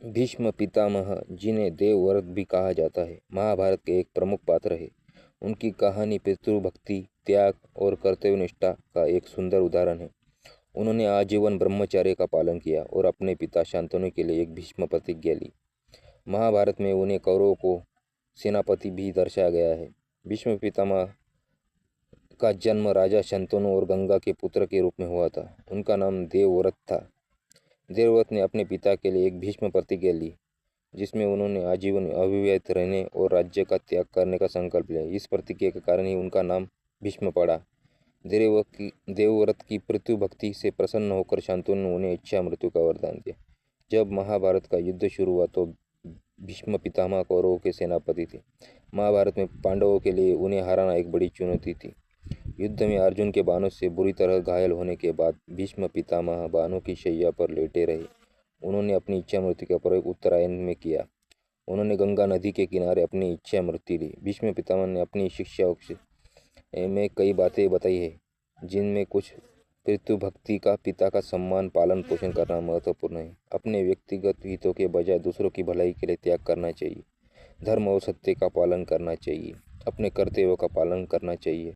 भीष्म पितामह, जिन्हें देवव्रत भी कहा जाता है, महाभारत के एक प्रमुख पात्र है। उनकी कहानी पितृभक्ति, त्याग और कर्तव्यनिष्ठा का एक सुंदर उदाहरण है। उन्होंने आजीवन ब्रह्मचर्य का पालन किया और अपने पिता शांतनु के लिए एक भीष्म प्रतिज्ञा ली। महाभारत में उन्हें कौरवों को सेनापति भी दर्शाया गया है। भीष्म पितामह का जन्म राजा शंतनु और गंगा के पुत्र के रूप में हुआ था। उनका नाम देवव्रत था। देवव्रत ने अपने पिता के लिए एक भीष्म प्रतिज्ञा ली, जिसमें उन्होंने आजीवन अविवाहित रहने और राज्य का त्याग करने का संकल्प लिया। इस प्रतिज्ञा के कारण ही उनका नाम भीष्म पड़ा। देवव्रत की पृथ्वी भक्ति से प्रसन्न होकर शांतनु ने उन्हें इच्छा मृत्यु का वरदान दिया। जब महाभारत का युद्ध शुरू हुआ तो भीष्म पितामह कौरवों के सेनापति थे। महाभारत में पांडवों के लिए उन्हें हराना एक बड़ी चुनौती थी। युद्ध में अर्जुन के बाणों से बुरी तरह घायल होने के बाद भीष्म पितामह बाणों की शैया पर लेटे रहे। उन्होंने अपनी इच्छा मृत्यु का प्रयोग उत्तरायण में किया। उन्होंने गंगा नदी के किनारे अपनी इच्छा मृत्यु ली। भीष्म पितामह ने अपनी शिक्षाओं में कई बातें बताई है, जिनमें कुछ पितृभक्ति का, पिता का सम्मान, पालन पोषण करना महत्वपूर्ण है। अपने व्यक्तिगत हितों के बजाय दूसरों की भलाई के लिए त्याग करना चाहिए। धर्म और सत्य का पालन करना चाहिए। अपने कर्तव्यों का पालन करना चाहिए।